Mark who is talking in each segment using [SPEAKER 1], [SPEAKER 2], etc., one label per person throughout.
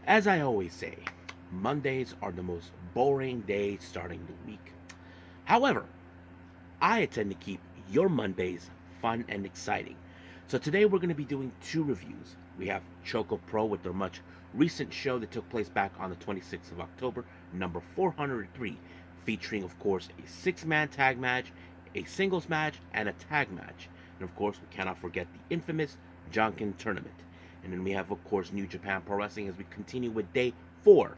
[SPEAKER 1] As I always say, Mondays are the most boring day starting the week. However, I intend to keep your Mondays fun and exciting. So today we're going to be doing two reviews. We have ChocoPro with their much recent show that took place back on the 26th of October, number 403, featuring, of course, a six-man tag match, a singles match, and a tag match. And of course, we cannot forget the infamous Jonkin tournament. And then we have, of course, New Japan Pro Wrestling as we continue with day 4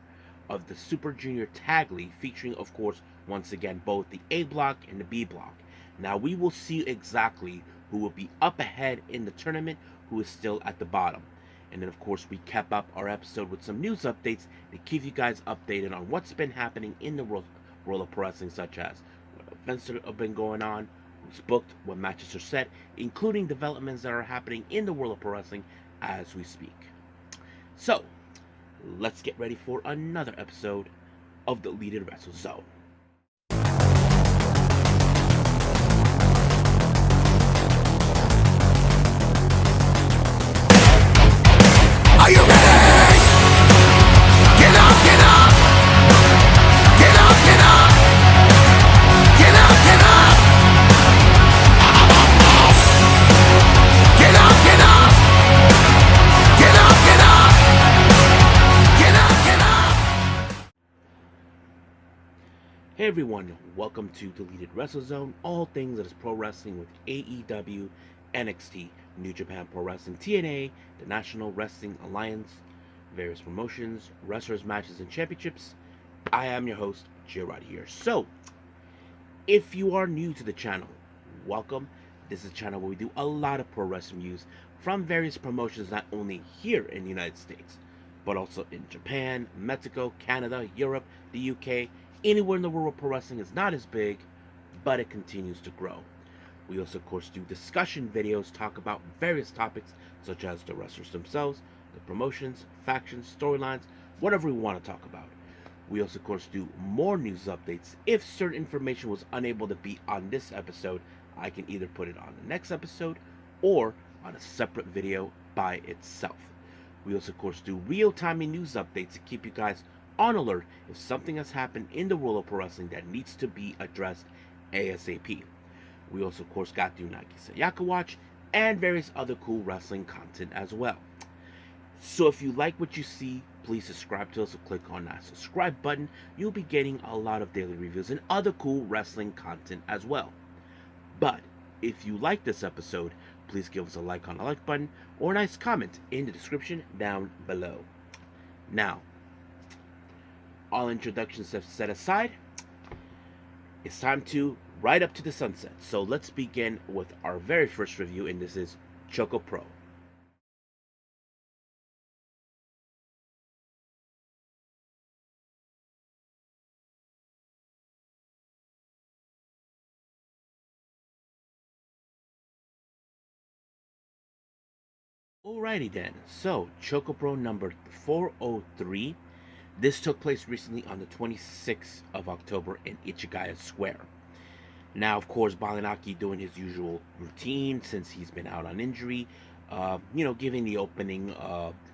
[SPEAKER 1] of the Super Junior Tag League, featuring, of course, once again, both the A block and the B block. Now, we will see exactly who will be up ahead in the tournament, who is still at the bottom. And then, of course, we kept up our episode with some news updates to keep you guys updated on what's been happening in the world of pro wrestling, such as what events that have been going on, who's booked, what matches are set, including developments that are happening in the world of pro wrestling as we speak. So, let's get ready for another episode of the Deleted Wrestle Zone.
[SPEAKER 2] Are you ready? Get up, get up! Get up, get up! Get up, get up! Get up, get up! Get up, get up! Get up, get up!
[SPEAKER 1] Hey everyone, welcome to Deleted Wrestle Zone, all things that is pro wrestling with AEW, NXT, New Japan Pro Wrestling, TNA, the National Wrestling Alliance, various promotions, wrestlers, matches, and championships. I am your host, J-Rod here. So, if you are new to the channel, welcome. This is a channel where we do a lot of pro wrestling reviews from various promotions, not only here in the United States, but also in Japan, Mexico, Canada, Europe, the UK, anywhere in the world where pro wrestling is not as big, but it continues to grow. We also, of course, do discussion videos, talk about various topics such as the wrestlers themselves, the promotions, factions, storylines, whatever we want to talk about. We also, of course, do more news updates. If certain information was unable to be on this episode, I can either put it on the next episode or on a separate video by itself. We also, of course, do real-time news updates to keep you guys on alert if something has happened in the world of pro wrestling that needs to be addressed ASAP. We also, of course, got the Unagi Sayaka Watch and various other cool wrestling content as well. So if you like what you see, please subscribe to us or click on that subscribe button. You'll be getting a lot of daily reviews and other cool wrestling content as well. But if you like this episode, please give us a like on the like button or a nice comment in the description down below. Now, all introductions set aside, it's time to ride up to the sunset. So let's begin with our very first review, and this is ChocoPro. Alrighty then, so ChocoPro number 403. This took place recently on the 26th of October in Ichigaya Square. Now, of course, Balinaki doing his usual routine since he's been out on injury. Giving the opening,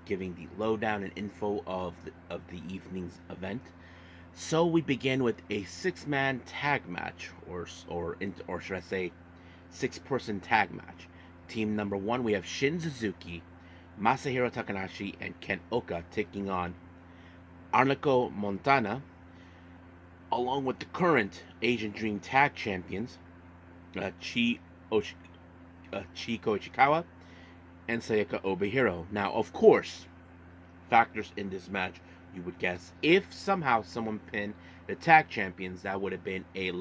[SPEAKER 1] giving the lowdown and info of the evening's event. So we begin with a six-man tag match, or should I say, six-person tag match. Team number 1, we have Shin Suzuki, Masahiro Takanashi, and Ken Oka taking on Arnako Montana, along with the current Asian Dream Tag Champions, Chiko Ishikawa and Sayaka Obihiro. Now, of course, factors in this match, you would guess, if somehow someone pinned the tag champions, that would have been a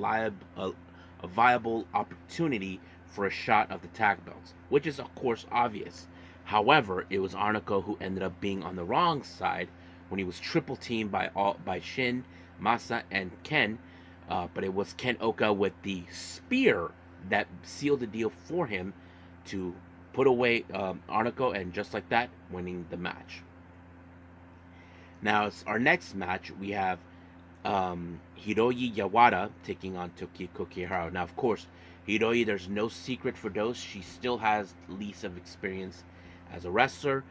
[SPEAKER 1] viable opportunity for a shot of the tag belts, which is, of course, obvious. However, it was Arnako who ended up being on the wrong side when he was triple teamed by Shin, Masa, and Ken, but it was Ken Oka with the spear that sealed the deal for him to put away Arnako, and just like that, winning the match. Now, our next match, we have Hiroyi Yawada taking on Toki Kokihara. Now, of course, Hiroyi, there's no secret for those. She still has least of experience as a wrestler.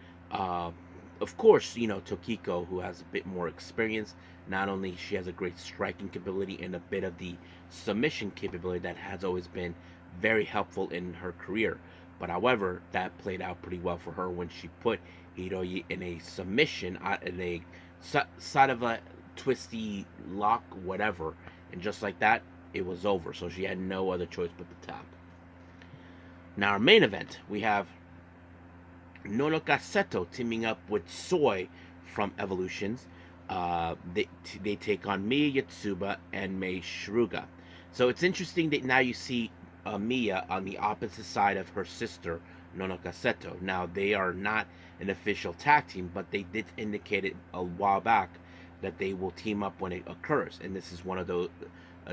[SPEAKER 1] of course, Tokiko, who has a bit more experience, not only she has a great striking capability and a bit of the submission capability that has always been very helpful in her career. But however, that played out pretty well for her when she put Hiroyi in a submission, in a side of a twisty lock, whatever, and just like that, it was over. So she had no other choice but to tap. Now, our main event, we have Nonoka Seto teaming up with Soy from Evolutions. They take on Miya Yatsuba and Mei Shruga. So it's interesting that now you see Miya on the opposite side of her sister Nonoka Seto. Now they are not an official tag team, but they did indicate it a while back that they will team up when it occurs, and this is one of those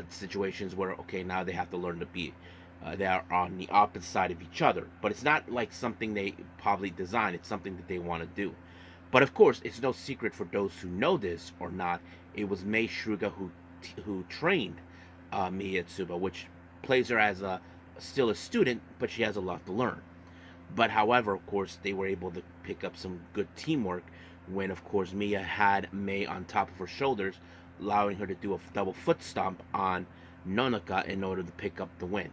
[SPEAKER 1] situations where okay, now they have to learn to be they are on the opposite side of each other. But it's not like something they probably designed. It's something that they want to do. But of course, it's no secret for those who know this or not. It was Mei Shruga who trained Miya Tsuba, which plays her as still a student, but she has a lot to learn. But however, of course, they were able to pick up some good teamwork when, of course, Miya had Mei on top of her shoulders, allowing her to do a double foot stomp on Nonoka in order to pick up the win.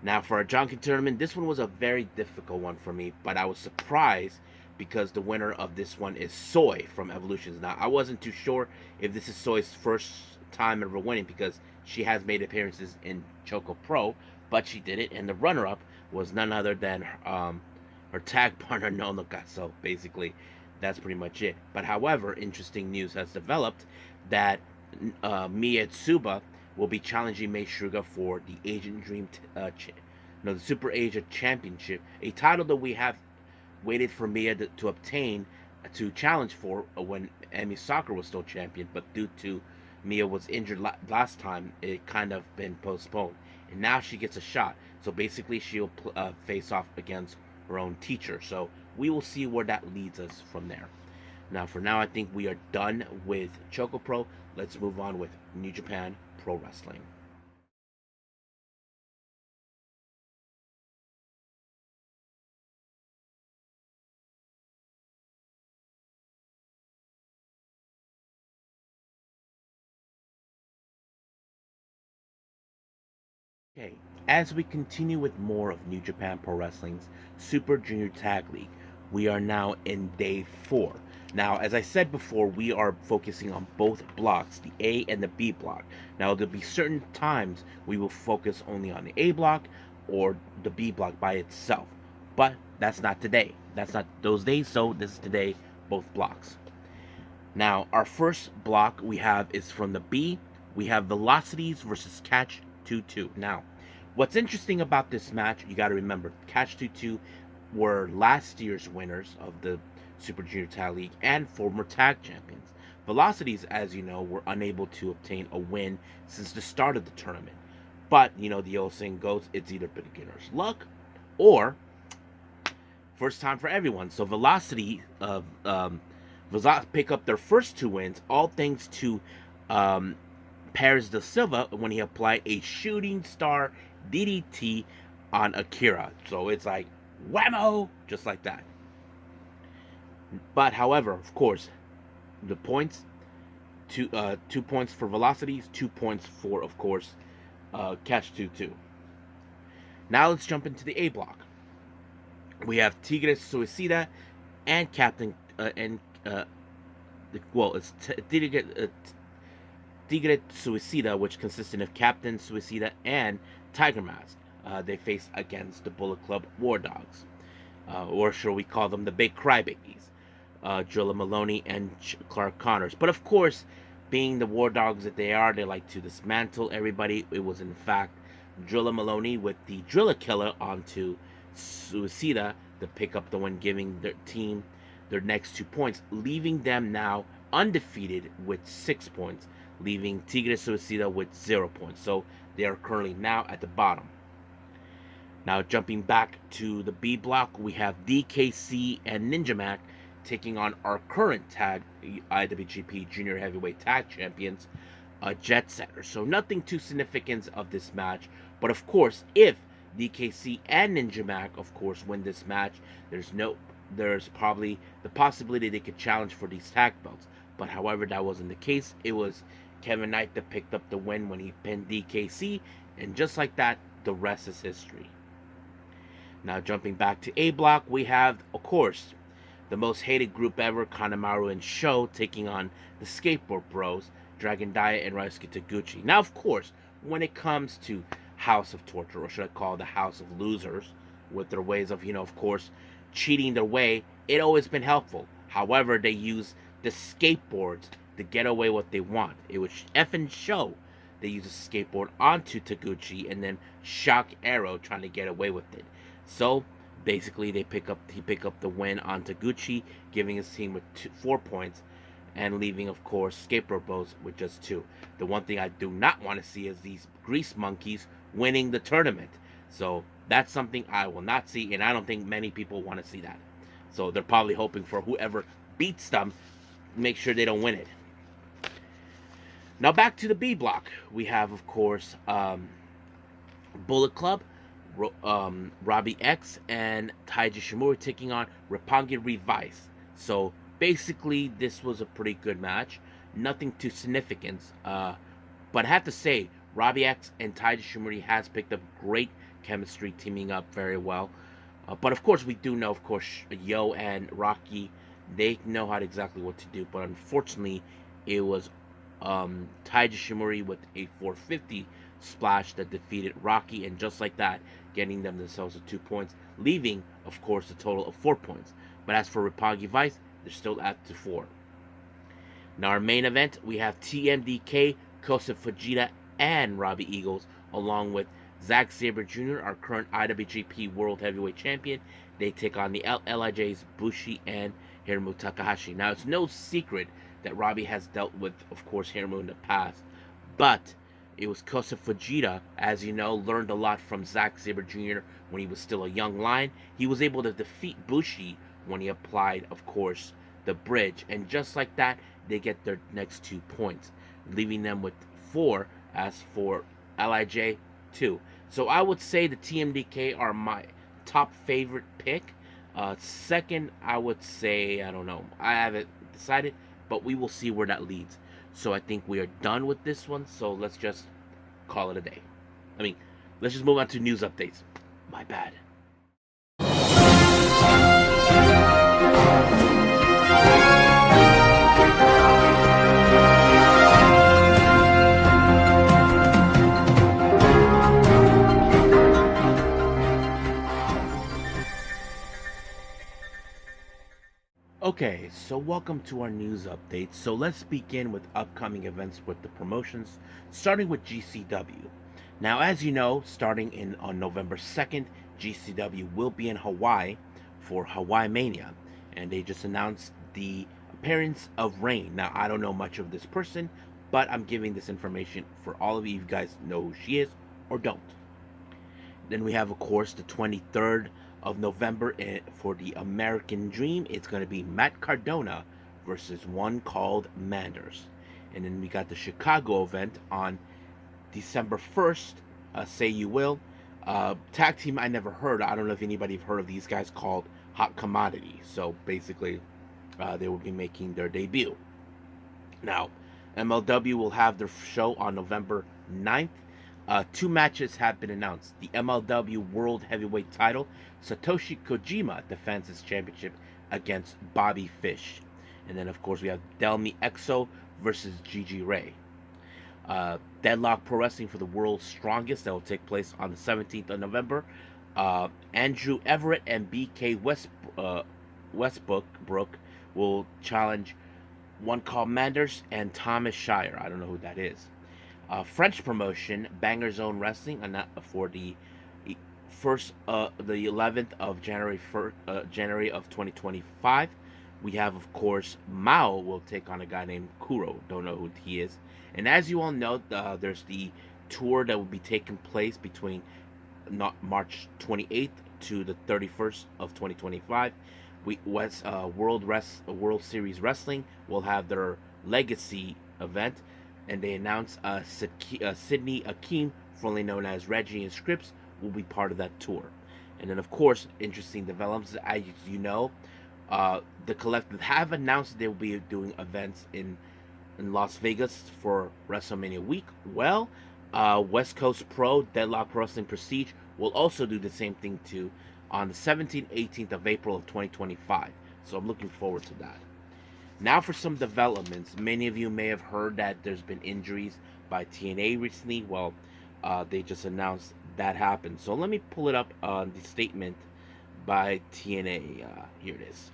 [SPEAKER 1] Now, for a Jonkin tournament, this one was a very difficult one for me, but I was surprised because the winner of this one is Soy from Evolutions. Now, I wasn't too sure if this is Soy's first time ever winning because she has made appearances in ChocoPro, but she did it, and the runner-up was none other than her tag partner Nonoka. So basically, that's pretty much it. But however, interesting news has developed that Miya Tsuba will be challenging Mei Shruga for the Asian Dream, the Super Asia Championship, a title that we have waited for Miya to obtain to challenge for when Emi Sakura was still champion, but due to Miya was injured last time, it kind of been postponed, and now she gets a shot. So basically, she'll face off against her own teacher. So we will see where that leads us from there. Now, for now, I think we are done with ChocoPro. Let's move on with New Japan Pro Wrestling. Okay, as we continue with more of New Japan Pro Wrestling's Super Junior Tag League, we are now in day 4. Now, as I said before, we are focusing on both blocks, the A and the B block. Now, there'll be certain times we will focus only on the A block or the B block by itself. But that's not today. That's not those days, so this is today, both blocks. Now, our first block we have is from the B. We have Velocities versus Catch 2-2. Now, what's interesting about this match, you got to remember, Catch 2-2 were last year's winners of the Super Junior Tag League and former tag champions. Velocities, as you know, were unable to obtain a win since the start of the tournament. But, the old saying goes, it's either beginner's luck or first time for everyone. So Velocity pick up their first 2 wins, all thanks to Perez da Silva when he applied a shooting star DDT on Akira. So it's like whammo, just like that. But however, of course, the points, 2 points for Velocities, 2 points for, of course, Catch 2-2. Now let's jump into the A block. We have Tigre Suicida and Captain it's Tigre Suicida, which consisted of Captain Suicida and Tiger Mask. They face against the Bullet Club War Dogs, or shall we call them the Big Crybabies, Drilla Maloney and Clark Connors. But of course, being the War Dogs that they are, they like to dismantle everybody. It was in fact Drilla Maloney with the Drilla Killer onto Suicida to pick up the win, giving their team their next 2 points, leaving them now undefeated with 6 points, leaving Tigre Suicida with 0 points. So they are currently now at the bottom. Now jumping back to the B block, we have DKC and Ninja Mac taking on our current tag IWGP Junior Heavyweight Tag Champions, Jet Setters. So nothing too significant of this match, but of course, if DKC and Ninja Mac, of course, win this match, there's no there's probably the possibility they could challenge for these tag belts. But however, that wasn't the case. It was Kevin Knight that picked up the win when he pinned DKC, and just like that, the rest is history. Now jumping back to A Block, we have, of course, the most hated group ever, Kanemaru and Sho, taking on the Skateboard Bros, Dragon Dia and Ryusuke Taguchi. Now, of course, when it comes to House of Torture, or should I call it the House of Losers, with their ways of, of course, cheating their way, it always been helpful. However, they use the skateboards to get away what they want. It was effing Sho. They use a skateboard onto Taguchi and then shock arrow trying to get away with it. So basically, he pick up the win on Taguchi, giving his team with 4 points, and leaving, of course, Skateboard Bros with just 2. The one thing I do not want to see is these grease monkeys winning the tournament. So that's something I will not see, and I don't think many people want to see that. So they're probably hoping for whoever beats them, make sure they don't win it. Now back to the B block. We have, of course, Bullet Club, Robbie X, and Taiji Shimura taking on Roppongi Revice. So basically, this was a pretty good match. Nothing too significant. But I have to say, Robbie X and Taiji Shimura has picked up great chemistry, teaming up very well. But of course, we do know, of course, Yo and Rocky, they know how exactly what to do. But unfortunately, it was Taiji Shimura with a 450 splash that defeated Rocky, and just like that, getting them themselves with 2 points, leaving, of course, a total of 4 points. But as for Roppongi Vice, they're still at 4. Now, our main event, we have TMDK, Kosa Fujita, and Robbie Eagles, along with Zack Sabre Jr., our current IWGP World Heavyweight Champion. They take on the LIJs, Bushi and Hiromu Takahashi. Now, it's no secret that Robbie has dealt with, of course, Hiromu in the past, but it was Kosa Fujita, as you know, learned a lot from Zack Sabre Jr. when he was still a young lion. He was able to defeat Bushi when he applied, of course, the bridge. And just like that, they get their next 2 points, leaving them with 4 as for LIJ 2. So I would say the TMDK are my top favorite pick. Second, I would say, I don't know. I haven't decided, but we will see where that leads. So I think we are done with this one. So let's just call it a day. Let's just move on to news updates. My bad. Okay, so welcome to our news update. So let's begin with upcoming events with the promotions, starting with GCW. Now, as you know, starting on November 2nd, GCW will be in Hawaii for Hawaii Mania, and they just announced the appearance of Rain. Now, I don't know much of this person, but I'm giving this information for all of you. You guys know who she is or don't. Then we have, of course, the 23rd of November for the American Dream. It's going to be Matt Cardona versus one called Manders. And then we got the Chicago event on December 1st, Say You Will. Tag team I never heard. I don't know if anybody have heard of these guys, called Hot Commodity. So basically, they will be making their debut. Now, MLW will have their show on November 9th. 2 matches have been announced. The MLW World Heavyweight title, Satoshi Kojima defends his championship against Bobby Fish. And then, of course, we have Delmi Exo versus Gigi Ray. Deadlock Pro Wrestling for the World's Strongest, that will take place on the 17th of November. Andrew Everett and BK Westbrook will challenge one called Manders and Thomas Shire. I don't know who that is. French promotion, Banger Zone Wrestling, for the 11th of January of 2025. We have, of course, Mao will take on a guy named Kuro. Don't know who he is. And as you all know, there's the tour that will be taking place between March 28th to the 31st of 2025. World Series Wrestling will have their Legacy event, and they announced Sydney Akeem, formerly known as Reggie and Scripps, will be part of that tour. And then, of course, interesting developments, as you know, The collective have announced they will be doing events in Las Vegas for WrestleMania week. Well, West Coast Pro Deadlock Wrestling Prestige will also do the same thing too on the 17th, 18th of April of 2025. So I'm looking forward to that. Now for some developments. Many of you may have heard that there's been injuries by TNA recently. Well, they just announced that happened. So let me pull it up on the statement by TNA. Here it is.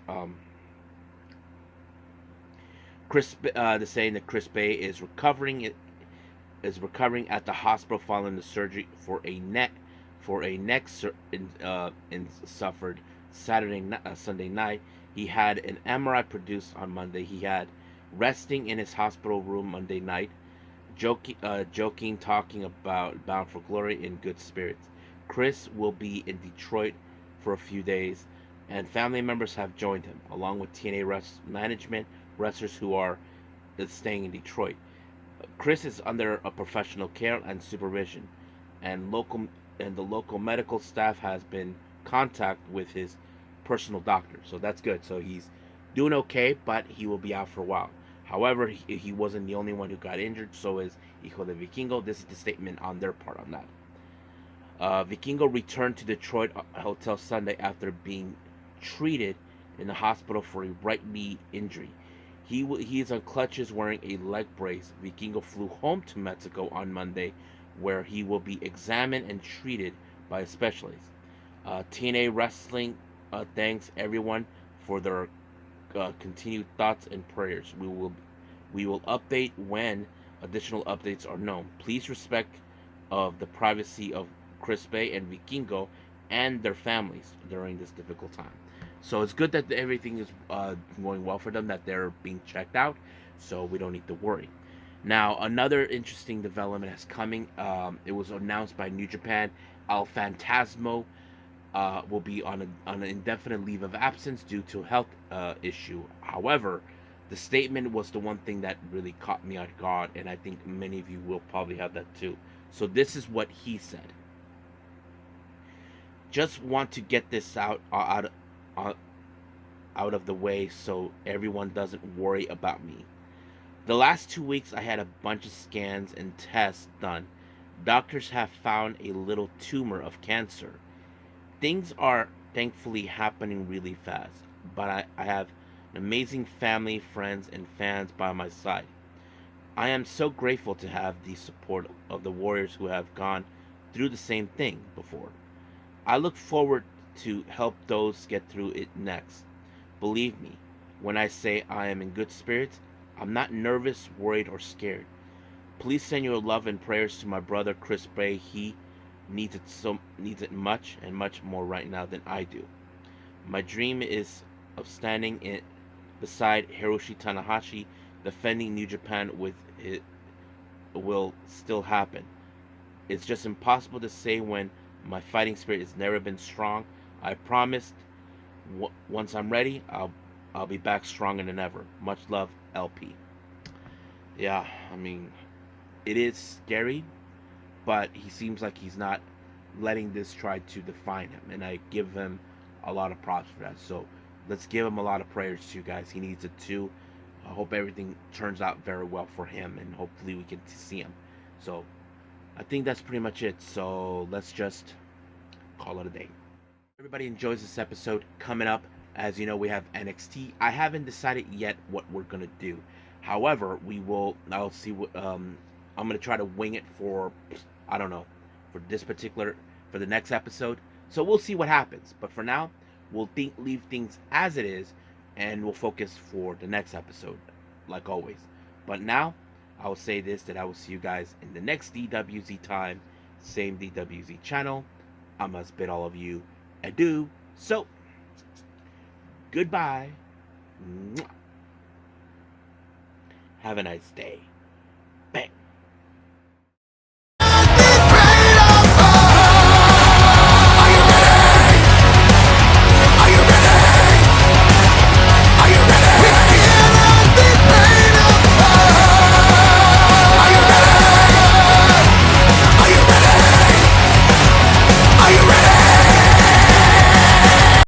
[SPEAKER 1] They're saying that Chris Bay is recovering at the hospital following the surgery for a neck suffered Sunday night. He had an MRI produced on Monday. He had resting in his hospital room Monday night, joking, talking about Bound for Glory in good spirits. Chris will be in Detroit for a few days, and family members have joined him, along with TNA management, wrestlers who are staying in Detroit. Chris is under a professional care and supervision, and the local medical staff has been in contact with his personal doctor. So that's good. So he's doing okay, but he will be out for a while. However, he wasn't the only one who got injured. So is Hijo de Vikingo. This is the statement on their part on that. Vikingo returned to Detroit Hotel Sunday after being treated in the hospital for a right knee injury. He is on crutches wearing a leg brace. Vikingo flew home to Mexico on Monday, where he will be examined and treated by a specialist. TNA Wrestling thanks everyone for their continued thoughts and prayers. We will update when additional updates are known. Please respect of the privacy of Chris Bay and Vikingo and their families during this difficult time. So it's good that everything is going well for them, that they're being checked out, so we don't need to worry. Now, another interesting development is coming. It was announced by New Japan. El Fantasmo will be on an indefinite leave of absence due to health issue. However, the statement was the one thing that really caught me off guard, and I think many of you will probably have that too. So this is what he said. Just want to get this out of the way so everyone doesn't worry about me. The last 2 weeks I had a bunch of scans and tests done. Doctors have found a little tumor of cancer. Things are thankfully happening really fast, but I have an amazing family, friends, and fans by my side. I am so grateful to have the support of the warriors who have gone through the same thing before. I look forward to help those get through it next. Believe me, when I say I am in good spirits, I'm not nervous, worried, or scared. Please send your love and prayers to my brother Chris Bray. He needs it much and much more right now than I do. My dream is of standing beside Hiroshi Tanahashi, defending New Japan with it will still happen. It's just impossible to say when my fighting spirit has never been strong. I promised once I'm ready, I'll be back stronger than ever. Much love, LP. Yeah, I mean, it is scary, but he seems like he's not letting this try to define him, and I give him a lot of props for that. So let's give him a lot of prayers too, guys. He needs it too. I hope everything turns out very well for him, and hopefully we get to see him. So I think that's pretty much it. So let's just call it a day. Everybody enjoys this episode. Coming up, as you know, we have NXT. I haven't decided yet what we're gonna do. However, I'll see what. I'm gonna try to wing it for. I don't know, for the next episode. So we'll see what happens. But for now, we'll leave things as it is, and we'll focus for the next episode, like always. But now, I will say this: that I will see you guys in the next DWZ time, same DWZ channel. I must bid all of you adieu. So, goodbye. Have a nice day.